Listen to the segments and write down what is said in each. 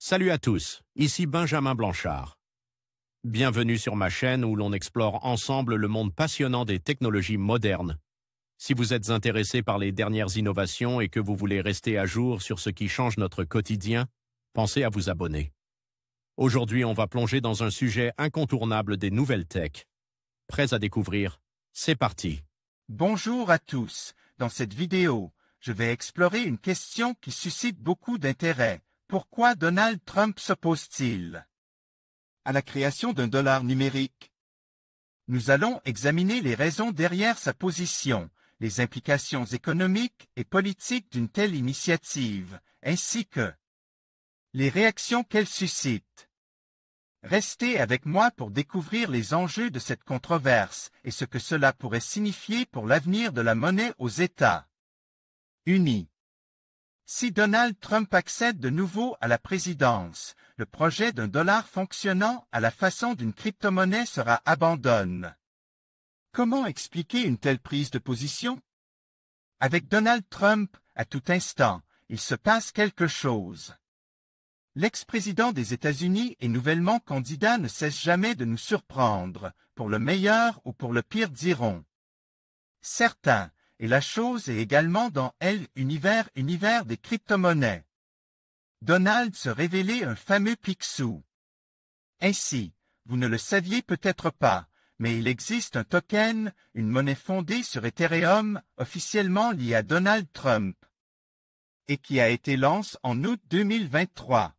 Salut à tous, ici Benjamin Blanchard. Bienvenue sur ma chaîne où l'on explore ensemble le monde passionnant des technologies modernes. Si vous êtes intéressé par les dernières innovations et que vous voulez rester à jour sur ce qui change notre quotidien, pensez à vous abonner. Aujourd'hui, on va plonger dans un sujet incontournable des nouvelles tech. Prêts à découvrir? C'est parti! Bonjour à tous. Dans cette vidéo, je vais explorer une question qui suscite beaucoup d'intérêt. Pourquoi Donald Trump s'oppose-t-il à la création d'un dollar numérique? Nous allons examiner les raisons derrière sa position, les implications économiques et politiques d'une telle initiative, ainsi que les réactions qu'elle suscite. Restez avec moi pour découvrir les enjeux de cette controverse et ce que cela pourrait signifier pour l'avenir de la monnaie aux États-Unis. Si Donald Trump accède de nouveau à la présidence, le projet d'un dollar fonctionnant à la façon d'une crypto-monnaie sera abandonné. Comment expliquer une telle prise de position? Avec Donald Trump, à tout instant, il se passe quelque chose. L'ex-président des États-Unis et nouvellement candidat ne cesse jamais de nous surprendre, pour le meilleur ou pour le pire diront certains, et la chose est également dans l'univers des crypto-monnaies. Donald se révélait un fameux Picsou. Ainsi, vous ne le saviez peut-être pas, mais il existe un token, une monnaie fondée sur Ethereum, officiellement liée à Donald Trump, et qui a été lancé en août 2023.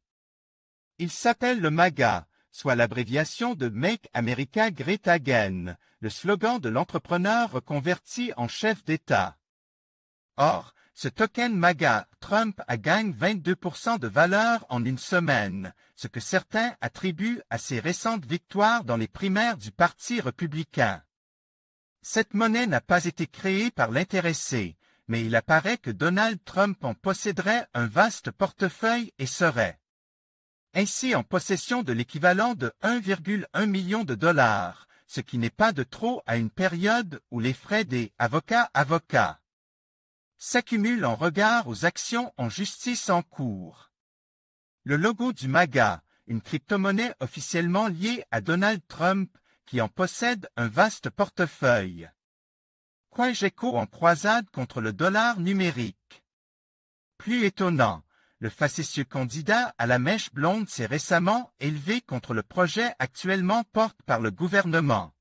Il s'appelle le MAGA, soit l'abréviation de Make America Great Again, le slogan de l'entrepreneur reconverti en chef d'État. Or, ce token MAGA Trump a gagné 22% de valeur en une semaine, ce que certains attribuent à ses récentes victoires dans les primaires du Parti républicain. Cette monnaie n'a pas été créée par l'intéressé, mais il apparaît que Donald Trump en posséderait un vaste portefeuille et serait ainsi en possession de l'équivalent de 1,1 million de dollars, ce qui n'est pas de trop à une période où les frais des avocats s'accumulent en regard aux actions en justice en cours. Le logo du MAGA, une crypto-monnaie officiellement liée à Donald Trump, qui en possède un vaste portefeuille. Coingeco en croisade contre le dollar numérique. Plus étonnant, le facétieux candidat à la mèche blonde s'est récemment élevé contre le projet actuellement porté par le gouvernement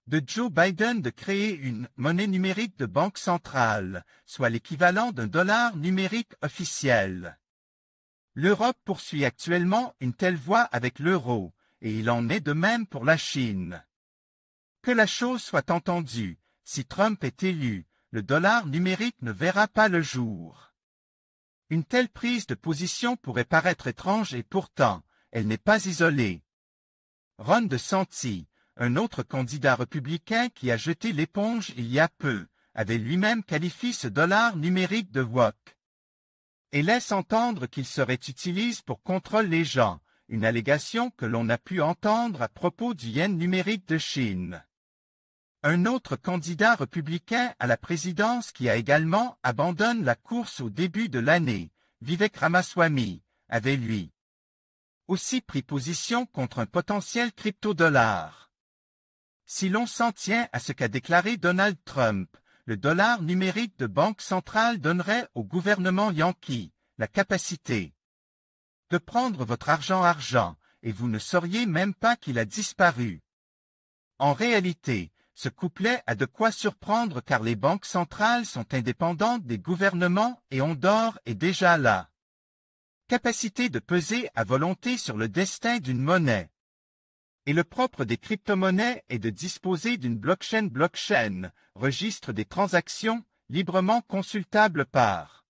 de Joe Biden de créer une monnaie numérique de banque centrale, soit l'équivalent d'un dollar numérique officiel. L'Europe poursuit actuellement une telle voie avec l'euro, et il en est de même pour la Chine. Que la chose soit entendue, si Trump est élu, le dollar numérique ne verra pas le jour. Une telle prise de position pourrait paraître étrange et pourtant, elle n'est pas isolée. Ron DeSantis, un autre candidat républicain qui a jeté l'éponge il y a peu, avait lui-même qualifié ce dollar numérique de woke et laisse entendre qu'il serait utilisé pour contrôler les gens, une allégation que l'on a pu entendre à propos du yen numérique de Chine. Un autre candidat républicain à la présidence qui a également abandonné la course au début de l'année, Vivek Ramaswamy, avait lui aussi pris position contre un potentiel crypto-dollar. Si l'on s'en tient à ce qu'a déclaré Donald Trump, le dollar numérique de banque centrale donnerait au gouvernement yankee la capacité de prendre votre argent et vous ne sauriez même pas qu'il a disparu. En réalité, ce couplet a de quoi surprendre car les banques centrales sont indépendantes des gouvernements et ont d'or est déjà là. Capacité de peser à volonté sur le destin d'une monnaie. Et le propre des crypto-monnaies est de disposer d'une blockchain, registre des transactions, librement consultable par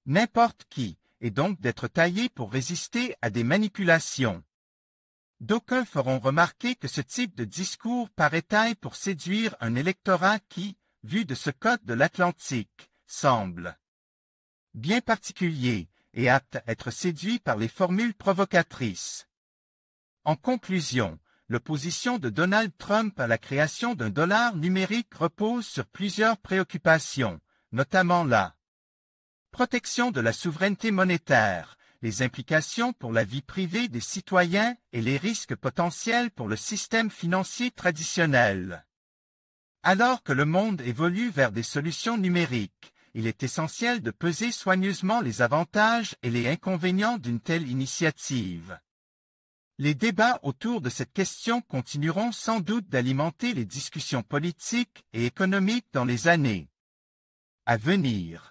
n'importe qui, et donc d'être taillé pour résister à des manipulations. D'aucuns feront remarquer que ce type de discours paraît taille pour séduire un électorat qui, vu de ce côté de l'Atlantique, semble bien particulier et apte à être séduit par les formules provocatrices. En conclusion, l'opposition de Donald Trump à la création d'un dollar numérique repose sur plusieurs préoccupations, notamment la protection de la souveraineté monétaire, les implications pour la vie privée des citoyens et les risques potentiels pour le système financier traditionnel. Alors que le monde évolue vers des solutions numériques, il est essentiel de peser soigneusement les avantages et les inconvénients d'une telle initiative. Les débats autour de cette question continueront sans doute d'alimenter les discussions politiques et économiques dans les années à venir.